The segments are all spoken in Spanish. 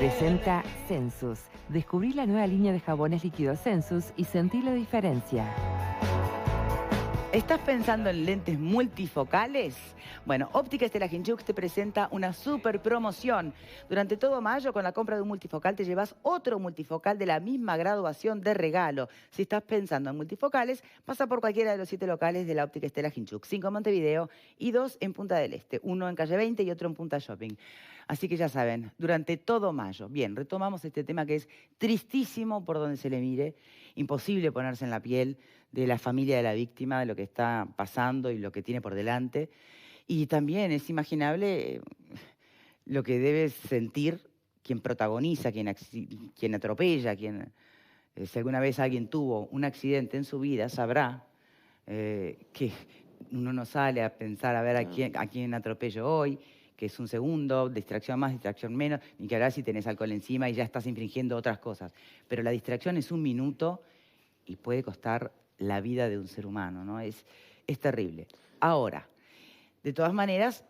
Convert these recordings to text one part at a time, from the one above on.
Presenta Sensus. Descubrí la nueva línea de jabones líquidos Sensus y sentí la diferencia. ¿Estás pensando en lentes multifocales? Bueno, Óptica Estela Hinchux te presenta una super promoción. Durante todo mayo, con la compra de un multifocal, te llevas otro multifocal de la misma graduación de regalo. Si estás pensando en multifocales, pasa por cualquiera de los 7 locales de la Óptica Estela Hinchux. 5 en Montevideo y 2 en Punta del Este. Uno en Calle 20 y otro en Punta Shopping. Así que ya saben, durante todo mayo. Bien, retomamos este tema que es tristísimo por donde se le mire. Imposible ponerse en la piel de la familia de la víctima, de lo que está pasando y lo que tiene por delante. Y también es imaginable lo que debe sentir quien protagoniza, quien atropella, si alguna vez alguien tuvo un accidente en su vida, sabrá que uno no sale a pensar a ver a quién atropello hoy, que es un segundo, distracción más, distracción menos, ni que hablar si tenés alcohol encima y ya estás infringiendo otras cosas. Pero la distracción es un minuto y puede costar la vida de un ser humano, ¿no? Es terrible. Ahora, de todas maneras,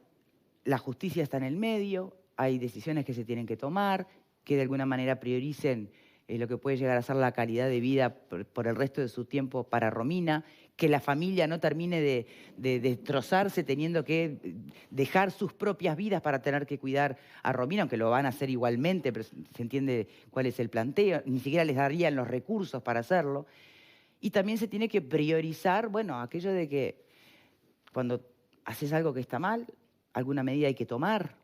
la justicia está en el medio, hay decisiones que se tienen que tomar, que de alguna manera prioricen lo que puede llegar a ser la calidad de vida por el resto de su tiempo para Romina, que la familia no termine de destrozarse teniendo que dejar sus propias vidas para tener que cuidar a Romina, aunque lo van a hacer igualmente, pero se entiende cuál es el planteo, ni siquiera les darían los recursos para hacerlo. Y también se tiene que priorizar, bueno, aquello de que cuando haces algo que está mal, alguna medida hay que tomar.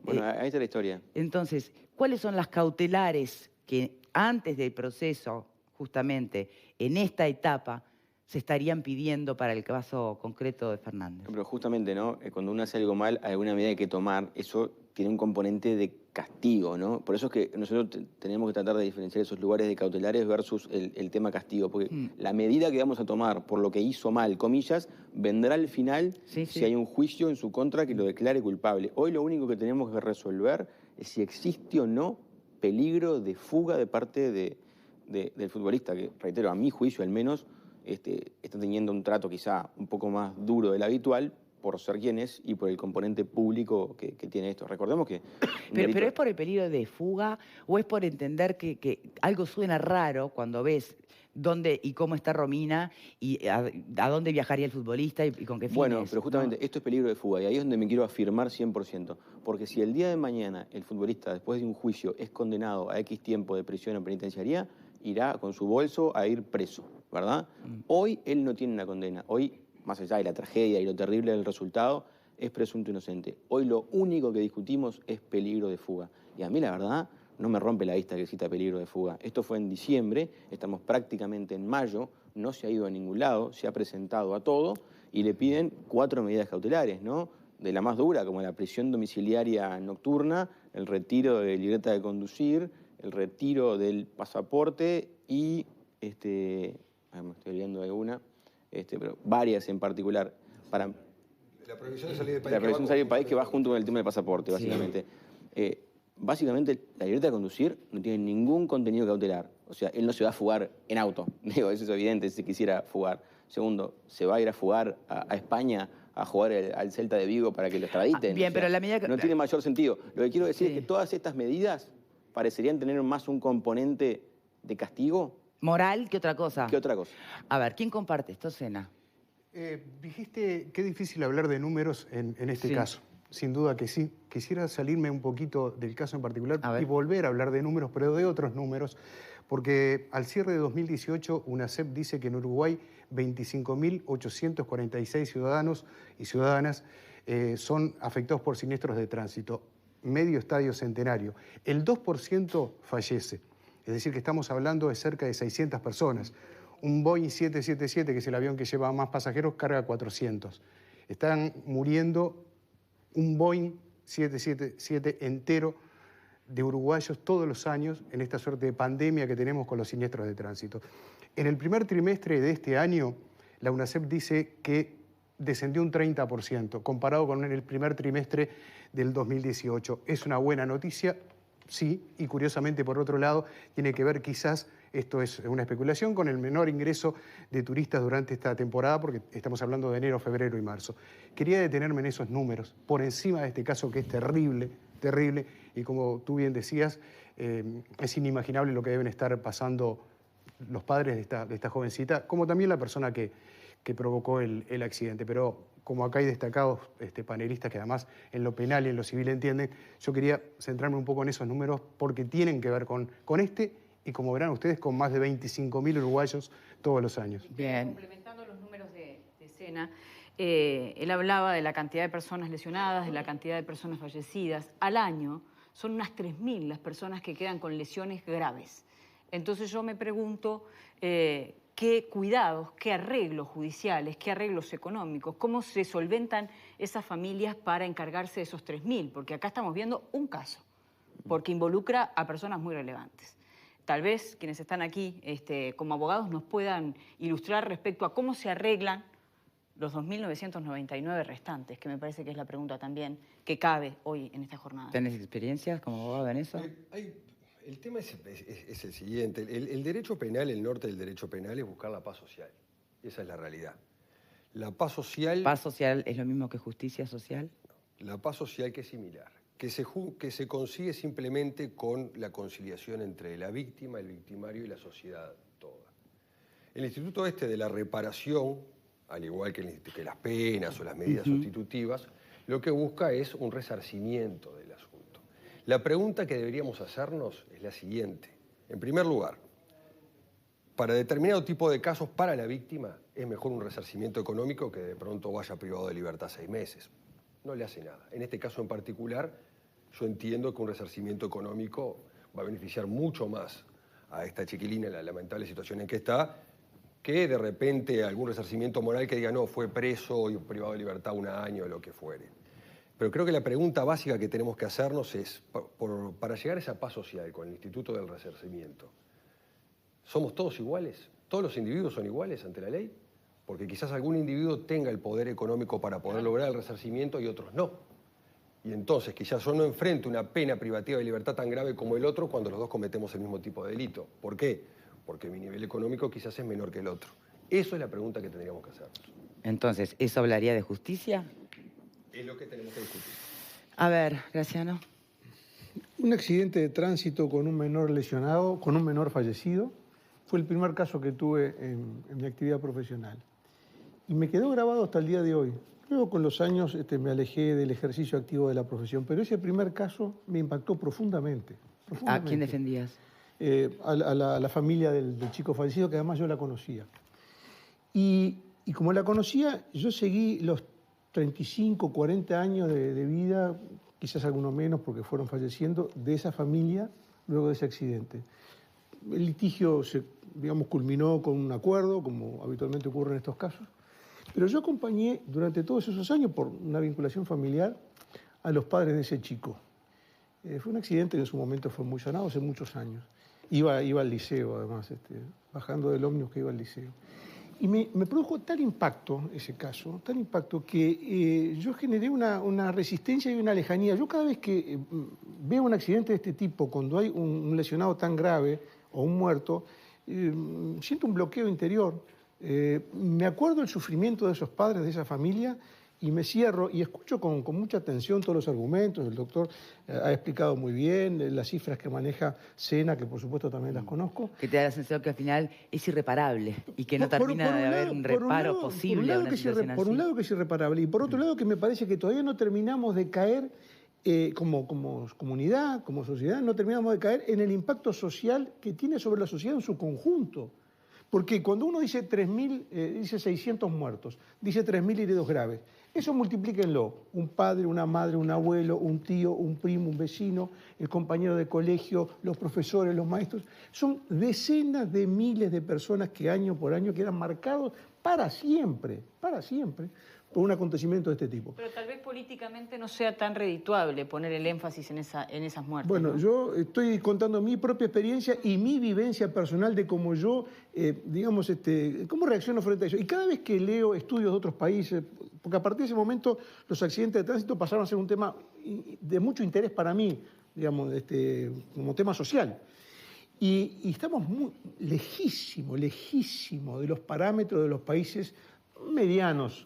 Bueno, ahí está la historia. Entonces, ¿cuáles son las cautelares que antes del proceso, justamente en esta etapa, se estarían pidiendo para el caso concreto de Fernández? Pero justamente, ¿no? Cuando uno hace algo mal, alguna medida hay que tomar. Eso tiene un componente de castigo, ¿no? Por eso es que nosotros tenemos que tratar de diferenciar esos lugares de cautelares versus el tema castigo. Porque la medida que vamos a tomar por lo que hizo mal, comillas, vendrá al final si hay un juicio en su contra que lo declare culpable. Hoy lo único que tenemos que resolver es si existe o no peligro de fuga de parte del futbolista, que, reitero, a mi juicio al menos, está teniendo un trato quizá un poco más duro del habitual por ser quien es y por el componente público que tiene esto. Recordemos que... Pero ¿es por el peligro de fuga o es por entender que algo suena raro cuando ves dónde y cómo está Romina y a dónde viajaría el futbolista y con qué fines? Bueno, pero justamente esto es peligro de fuga y ahí es donde me quiero afirmar 100%. Porque si el día de mañana el futbolista, después de un juicio, es condenado a X tiempo de prisión o penitenciaría, irá con su bolso a ir preso, ¿verdad? Hoy él no tiene una condena. Hoy, más allá de la tragedia y lo terrible del resultado, es presunto inocente. Hoy lo único que discutimos es peligro de fuga. Y a mí, la verdad, no me rompe la vista que exista peligro de fuga. Esto fue en diciembre, estamos prácticamente en mayo, no se ha ido a ningún lado, se ha presentado a todo y le piden 4 medidas cautelares, ¿no? De la más dura, como la prisión domiciliaria nocturna, el retiro de libreta de conducir, el retiro del pasaporte y, me estoy olvidando de alguna, pero varias en particular. La prohibición de salir del país. La prohibición de salir del país que va junto con el tema del pasaporte, básicamente. Básicamente, la libreta de conducir no tiene ningún contenido cautelar. O sea, él no se va a fugar en auto. Digo, eso es evidente si quisiera fugar. Segundo, se va a ir a fugar a España a jugar al Celta de Vigo para que lo extraditen. Bien, o sea, pero la medida... No tiene mayor sentido. Lo que quiero decir es que todas estas medidas parecerían tener más un componente de castigo. ¿Moral que otra cosa? ¿Qué otra cosa? A ver, ¿quién comparte esto, Sena? Dijiste qué difícil hablar de números en este caso. Sin duda que sí. Quisiera salirme un poquito del caso en particular y volver a hablar de números, pero de otros números, porque al cierre de 2018, UNACEP dice que en Uruguay 25.846 ciudadanos y ciudadanas son afectados por siniestros de tránsito, medio estadio centenario. El 2% fallece, es decir, que estamos hablando de cerca de 600 personas. Un Boeing 777, que es el avión que lleva más pasajeros, carga 400. Están muriendo un Boeing 777 entero de uruguayos todos los años en esta suerte de pandemia que tenemos con los siniestros de tránsito. En el primer trimestre de este año, la UNACEP dice que descendió un 30% comparado con el primer trimestre del 2018. Es una buena noticia, sí, y curiosamente, por otro lado, tiene que ver quizás, esto es una especulación, con el menor ingreso de turistas durante esta temporada, porque estamos hablando de enero, febrero y marzo. Quería detenerme en esos números, por encima de este caso que es terrible, terrible y como tú bien decías, es inimaginable lo que deben estar pasando los padres de esta jovencita, como también la persona que provocó el accidente. Pero como acá hay destacados panelistas que además en lo penal y en lo civil entienden, yo quería centrarme un poco en esos números porque tienen que ver con este y, como verán ustedes, con más de 25.000 uruguayos todos los años. Bien. Complementando los números de Sena, él hablaba de la cantidad de personas lesionadas, de la cantidad de personas fallecidas. Al año son unas 3.000 las personas que quedan con lesiones graves. Entonces yo me pregunto qué cuidados, qué arreglos judiciales, qué arreglos económicos, cómo se solventan esas familias para encargarse de esos 3.000, porque acá estamos viendo un caso, porque involucra a personas muy relevantes. Tal vez quienes están aquí como abogados nos puedan ilustrar respecto a cómo se arreglan los 2.999 restantes, que me parece que es la pregunta también que cabe hoy en esta jornada. ¿Tenés experiencias como abogado en eso? El tema es el siguiente. El derecho penal, el norte del derecho penal es buscar la paz social. Esa es la realidad. La paz social... ¿Paz social es lo mismo que justicia social? La paz social, que es similar, que se consigue simplemente con la conciliación entre la víctima, el victimario y la sociedad toda. El instituto de la reparación, al igual que las penas o las medidas sustitutivas, lo que busca es un resarcimiento del asunto. La pregunta que deberíamos hacernos es la siguiente. En primer lugar, para determinado tipo de casos, para la víctima, es mejor un resarcimiento económico que de pronto vaya privado de libertad 6 meses. No le hace nada. En este caso en particular, yo entiendo que un resarcimiento económico va a beneficiar mucho más a esta chiquilina en la lamentable situación en que está, que de repente algún resarcimiento moral que diga, no, fue preso y privado de libertad 1 año o lo que fuere. Pero creo que la pregunta básica que tenemos que hacernos es, para llegar a esa paz social con el Instituto del Resarcimiento, ¿somos todos iguales? ¿Todos los individuos son iguales ante la ley? Porque quizás algún individuo tenga el poder económico para poder lograr el resarcimiento y otros no. Y entonces quizás yo no enfrente una pena privativa de libertad tan grave como el otro cuando los dos cometemos el mismo tipo de delito. ¿Por qué? Porque mi nivel económico quizás es menor que el otro. Eso es la pregunta que tendríamos que hacernos. Entonces, ¿eso hablaría de justicia? Es lo que tenemos que discutir. A ver, Graciano. Un accidente de tránsito con un menor lesionado, con un menor fallecido, fue el primer caso que tuve en mi actividad profesional. Y me quedó grabado hasta el día de hoy. Luego, con los años, me alejé del ejercicio activo de la profesión, pero ese primer caso me impactó profundamente. ¿A quién defendías? A la familia del chico fallecido, que además yo la conocía. Y como la conocía, yo seguí los 35, 40 años de vida, quizás algunos menos porque fueron falleciendo, de esa familia luego de ese accidente. El litigio culminó con un acuerdo, como habitualmente ocurre en estos casos, pero yo acompañé durante todos esos años, por una vinculación familiar, a los padres de ese chico. Fue un accidente que en su momento fue muy sonado, hace muchos años. Iba al liceo, además, bajando del ómnibus que iba al liceo. Y me produjo tal impacto ese caso, tal impacto, que yo generé una resistencia y una lejanía. Yo cada vez que veo un accidente de este tipo, cuando hay un lesionado tan grave o un muerto, siento un bloqueo interior. Me acuerdo el sufrimiento de esos padres, de esa familia, y me cierro y escucho con mucha atención todos los argumentos. El doctor ha explicado muy bien las cifras que maneja Sena, que por supuesto también las conozco. Que te da la sensación que al final es irreparable y que no termina de haber un reparo posible a una situación así. Por un lado que es irreparable y por otro lado que me parece que todavía no terminamos de caer como comunidad, como sociedad, no terminamos de caer en el impacto social que tiene sobre la sociedad en su conjunto. Porque cuando uno dice 3.000, dice 600 muertos, dice 3.000 heridos graves, eso multiplíquenlo. Un padre, una madre, un abuelo, un tío, un primo, un vecino, el compañero de colegio, los profesores, los maestros. Son decenas de miles de personas que año por año quedan marcados para siempre, por un acontecimiento de este tipo. Pero tal vez políticamente no sea tan redituable poner el énfasis en esas muertes. Bueno, ¿no? yo estoy contando mi propia experiencia y mi vivencia personal de cómo yo, cómo reacciono frente a eso. Y cada vez que leo estudios de otros países, porque a partir de ese momento los accidentes de tránsito pasaron a ser un tema de mucho interés para mí, como tema social. Y estamos muy lejísimos de los parámetros de los países medianos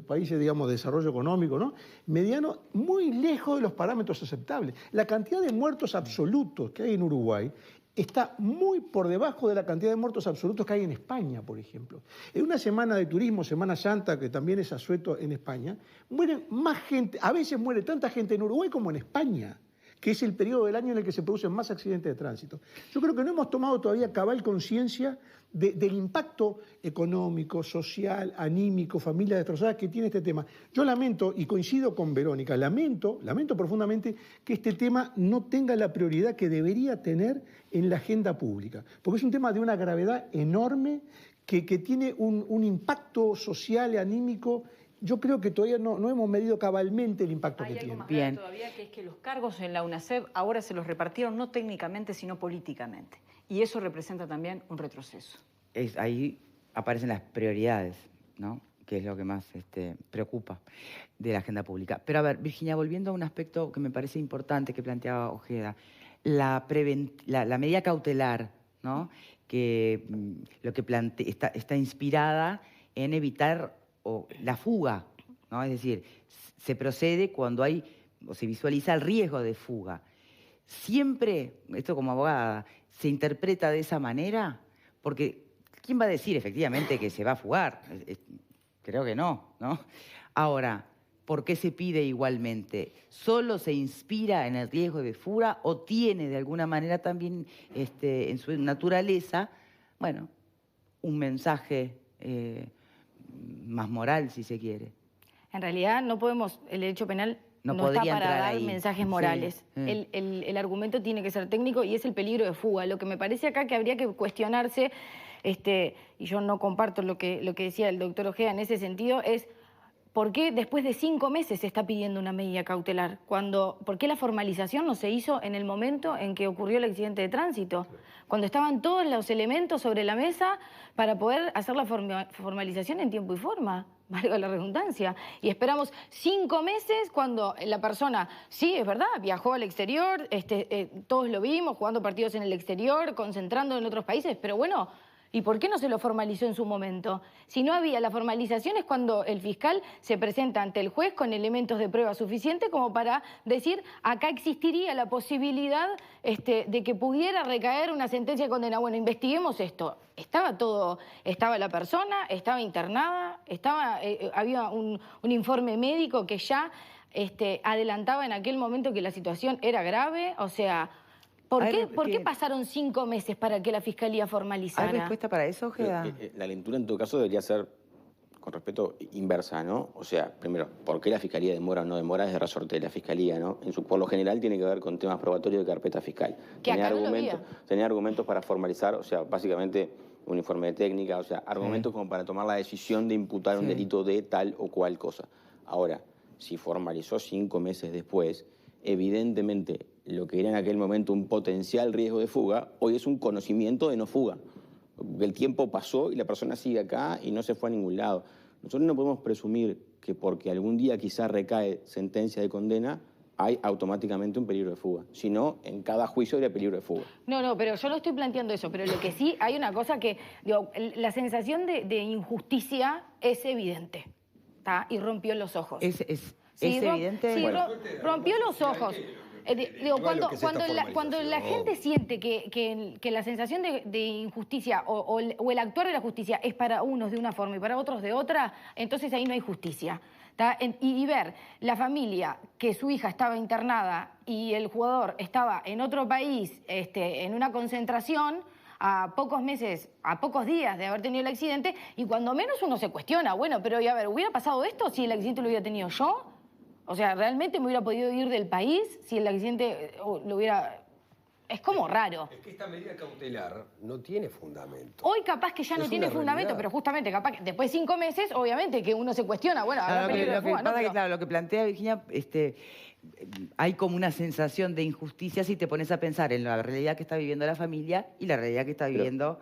países, digamos, de desarrollo económico, ¿no? Mediano, muy lejos de los parámetros aceptables. La cantidad de muertos absolutos que hay en Uruguay está muy por debajo de la cantidad de muertos absolutos que hay en España, por ejemplo. En una semana de turismo, Semana Santa, que también es asueto en España, mueren más gente, a veces muere tanta gente en Uruguay como en España, que es el periodo del año en el que se producen más accidentes de tránsito. Yo creo que no hemos tomado todavía cabal conciencia del impacto económico, social, anímico, familias destrozadas que tiene este tema. Yo lamento, y coincido con Verónica, lamento profundamente que este tema no tenga la prioridad que debería tener en la agenda pública, porque es un tema de una gravedad enorme que tiene un impacto social y anímico. Yo creo que todavía no hemos medido cabalmente el impacto que tiene. Hay algo más grave todavía, que es que los cargos en la UNACEF ahora se los repartieron no técnicamente, sino políticamente. Y eso representa también un retroceso. Ahí aparecen las prioridades, ¿no? Que es lo que más preocupa de la agenda pública. Pero a ver, Virginia, volviendo a un aspecto que me parece importante que planteaba Ojeda, la medida cautelar, ¿no? Que lo que está inspirada en evitar la fuga, ¿no? Es decir, se procede cuando hay o se visualiza el riesgo de fuga. Siempre, esto como abogada, se interpreta de esa manera, porque ¿quién va a decir efectivamente que se va a fugar? Creo que no, ¿no? Ahora, ¿por qué se pide igualmente? ¿Solo se inspira en el riesgo de fuga o tiene de alguna manera también en su naturaleza, bueno, un mensaje más moral, si se quiere? En realidad no podemos, el derecho penal no está podría para entrar dar ahí. mensajes morales. Sí. El argumento tiene que ser técnico y es el peligro de fuga. Lo que me parece acá que habría que cuestionarse, y yo no comparto lo que decía el doctor Ojeda en ese sentido, es ¿por qué después de 5 meses se está pidiendo una medida cautelar? ¿Por qué la formalización no se hizo en el momento en que ocurrió el accidente de tránsito? Cuando estaban todos los elementos sobre la mesa para poder hacer la formalización en tiempo y forma, valga la redundancia. Y esperamos 5 meses cuando la persona, sí, es verdad, viajó al exterior, todos lo vimos, jugando partidos en el exterior, concentrando en otros países, pero bueno, ¿y por qué no se lo formalizó en su momento? Si no había la formalización es cuando el fiscal se presenta ante el juez con elementos de prueba suficiente como para decir acá existiría la posibilidad de que pudiera recaer una sentencia de condena. Bueno, investiguemos esto. Estaba la persona, estaba internada, había un informe médico que ya adelantaba en aquel momento que la situación era grave, o sea... ¿Por qué pasaron 5 meses para que la Fiscalía formalizara? ¿Hay respuesta para eso, Ojeda? La lectura en todo caso debería ser, con respeto, inversa, ¿no? O sea, primero, ¿por qué la Fiscalía demora o no demora? Es de resorte de la Fiscalía, ¿no? Por lo general tiene que ver con temas probatorios de carpeta fiscal. Que acá no lo había. Tenía argumentos para formalizar, o sea, básicamente un informe de técnica, o sea, argumentos como para tomar la decisión de imputar un delito de tal o cual cosa. Ahora, si formalizó 5 meses después, evidentemente lo que era en aquel momento un potencial riesgo de fuga, hoy es un conocimiento de no fuga. El tiempo pasó y la persona sigue acá y no se fue a ningún lado. Nosotros no podemos presumir que porque algún día quizás recae sentencia de condena, hay automáticamente un peligro de fuga. Si no, en cada juicio habría peligro de fuga. No, pero yo no estoy planteando eso. Pero lo que sí, hay una cosa que, digo, la sensación de injusticia es evidente, ¿tá? Y rompió los ojos. ¿Es evidente? Sí, Bueno. rompió los ojos. Digo, cuando la gente siente que la sensación de injusticia o el actuar de la justicia es para unos de una forma y para otros de otra, entonces ahí no hay justicia. Y ver la familia que su hija estaba internada y el jugador estaba en otro país, en una concentración, a pocos meses, a pocos días de haber tenido el accidente, y cuando menos uno se cuestiona, bueno, pero y a ver, ¿hubiera pasado esto si el accidente lo hubiera tenido yo? O sea, ¿realmente me hubiera podido ir del país si el accidente lo hubiera...? Es como raro. Es que esta medida cautelar no tiene fundamento. Hoy capaz que ya no tiene fundamento, pero justamente capaz que después de 5 meses, obviamente que uno se cuestiona, bueno, habrá peligro de fuga, ¿no? Claro, lo que plantea Virginia, hay como una sensación de injusticia si te pones a pensar en la realidad que está viviendo la familia y la realidad que está viviendo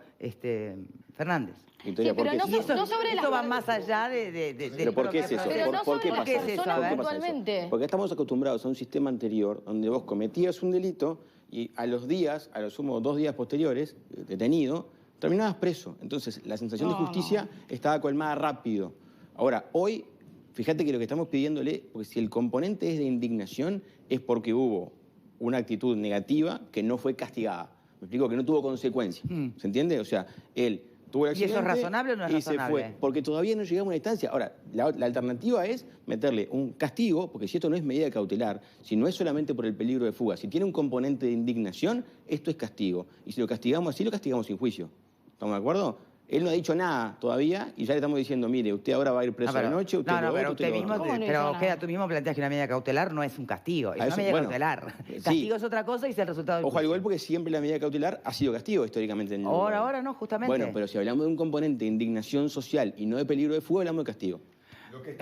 Fernández. Victoria, Sí, pero ¿por qué es eso? no sobre Esto va más allá de ¿Pero por qué es eso? Pero no sobre ¿Por qué las pasa eso? personas ¿Por qué pasa eso? puntualmente. Porque estamos acostumbrados a un sistema anterior donde vos cometías un delito y a los días, a lo sumo 2 días posteriores, detenido, terminabas preso. Entonces, la sensación de justicia estaba colmada rápido. Ahora, hoy fíjate que lo que estamos pidiéndole, porque si el componente es de indignación, es porque hubo una actitud negativa que no fue castigada. Me explico, que no tuvo consecuencias. ¿Se entiende? O sea, él tuvo el ¿Y eso accidente es razonable o no es y se razonable? fue. Porque todavía no llegamos a una instancia. Ahora, la alternativa es meterle un castigo, porque si esto no es medida cautelar, si no es solamente por el peligro de fuga, si tiene un componente de indignación, esto es castigo. Y si lo castigamos así, lo castigamos sin juicio. ¿Estamos de acuerdo? Él no ha dicho nada todavía y ya le estamos diciendo, mire, usted ahora va a ir preso de noche, usted no, lo pero otro, usted lo mismo, otro. ¿Cómo no hizo pero nada? Ojeda, tú mismo planteas que una medida cautelar no es un castigo, es A una eso, medida bueno, cautelar. sí. Castigo es otra cosa y es el resultado del Ojo al juicio. gol, porque siempre la medida cautelar ha sido castigo históricamente. En el Uruguay. Ahora no, justamente. Bueno, pero si hablamos de un componente de indignación social y no de peligro de fuga, hablamos de castigo.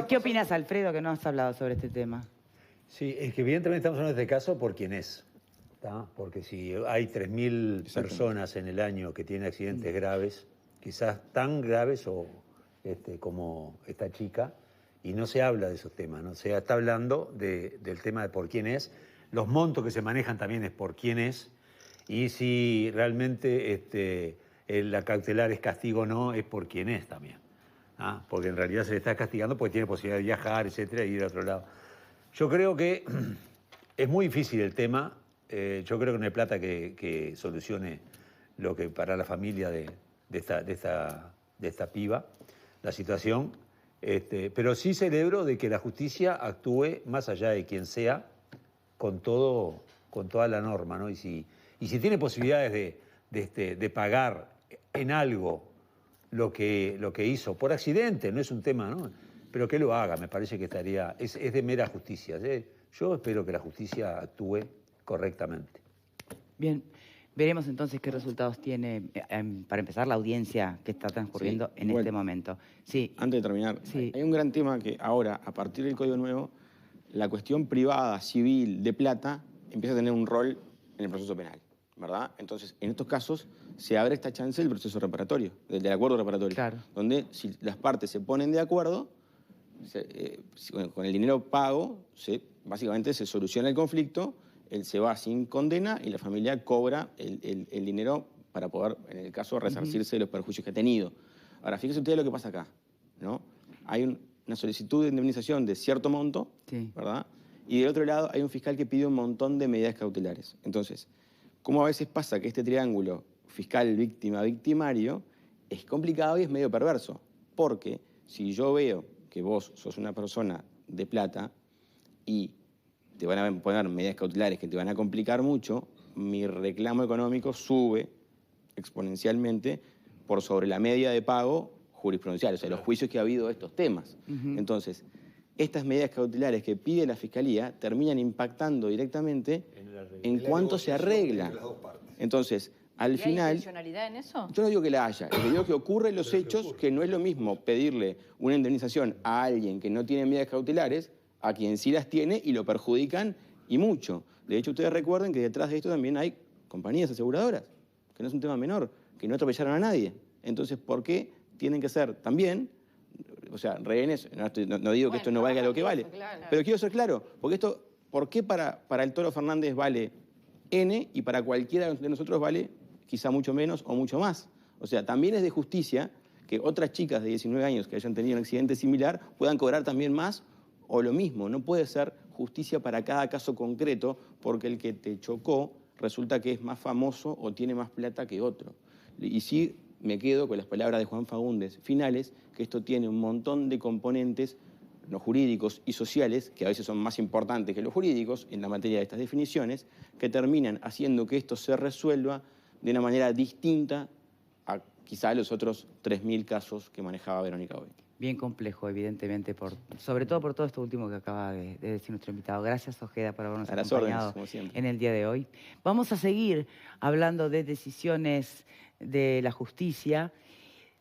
¿Qué opinas, Alfredo, que no has hablado sobre este tema? Sí, es que evidentemente estamos hablando de este caso por quién es. ¿Tá? Porque si hay 3.000 personas en el año que tienen accidentes graves, quizás tan graves como esta chica, y no se habla de esos temas, ¿no? Se está hablando del tema de por quién es, los montos que se manejan también es por quién es, y si realmente la cautelar es castigo o no, es por quién es también. ¿Ah? Porque en realidad se le está castigando porque tiene posibilidad de viajar, etcétera, y ir a otro lado. Yo creo que es muy difícil el tema. Yo creo que no hay plata que solucione lo que para la familia de esta piba, la situación. Pero sí celebro de que la justicia actúe más allá de quien sea, con toda la norma, ¿no? Y si tiene posibilidades de pagar en algo lo que hizo por accidente, no es un tema, ¿no? Pero que lo haga, me parece que es de mera justicia. Yo espero que la justicia actúe correctamente. Bien, veremos entonces qué resultados tiene, para empezar, la audiencia que está transcurriendo en este momento. Sí. Antes de terminar, Sí. hay un gran tema que ahora, a partir del Código Nuevo, la cuestión privada, civil, de plata, empieza a tener un rol en el proceso penal, ¿verdad? Entonces, en estos casos, se abre esta chance del proceso reparatorio, del acuerdo reparatorio. Claro. Donde, si las partes se ponen de acuerdo, con el dinero pago, básicamente se soluciona el conflicto, él se va sin condena y la familia cobra el dinero para poder, en el caso, resarcirse de los perjuicios que ha tenido. Ahora, fíjense ustedes lo que pasa acá, ¿no? Hay una solicitud de indemnización de cierto monto, Sí. ¿verdad? Y del otro lado hay un fiscal que pide un montón de medidas cautelares. Entonces, ¿cómo a veces pasa que este triángulo fiscal, víctima, victimario, es complicado y es medio perverso? Porque si yo veo que vos sos una persona de plata y te van a poner medidas cautelares que te van a complicar mucho, mi reclamo económico sube exponencialmente por sobre la media de pago jurisprudencial, o sea, los juicios que ha habido de estos temas. Entonces, estas medidas cautelares que pide la Fiscalía terminan impactando directamente en cuánto se arregla. Entonces, al ¿Y hay final... intencionalidad en eso? Yo no digo que la haya, yo digo que ocurren los hechos, que no es lo mismo pedirle una indemnización a alguien que no tiene medidas cautelares, a quien sí las tiene y lo perjudican y mucho. De hecho, ustedes recuerden que detrás de esto también hay compañías aseguradoras, que no es un tema menor, que no atropellaron a nadie. Entonces, ¿por qué tienen que ser también, o sea, rehenes? No digo que esto no valga lo que vale, claro. pero quiero ser claro, porque esto, ¿por qué para el Toro Fernández vale N y para cualquiera de nosotros vale quizá mucho menos o mucho más? O sea, también es de justicia que otras chicas de 19 años que hayan tenido un accidente similar puedan cobrar también más o lo mismo. No puede ser justicia para cada caso concreto porque el que te chocó resulta que es más famoso o tiene más plata que otro. Y sí me quedo con las palabras de Juan Faúndez finales, que esto tiene un montón de componentes, los jurídicos y sociales, que a veces son más importantes que los jurídicos en la materia de estas definiciones, que terminan haciendo que esto se resuelva de una manera distinta a quizá los otros 3.000 casos que manejaba Verónica hoy. Bien complejo, evidentemente, sobre todo por todo esto último que acaba de decir nuestro invitado. Gracias, Ojeda, por habernos A las acompañado órdenes, como siempre. en el día de hoy. Vamos a seguir hablando de decisiones de la justicia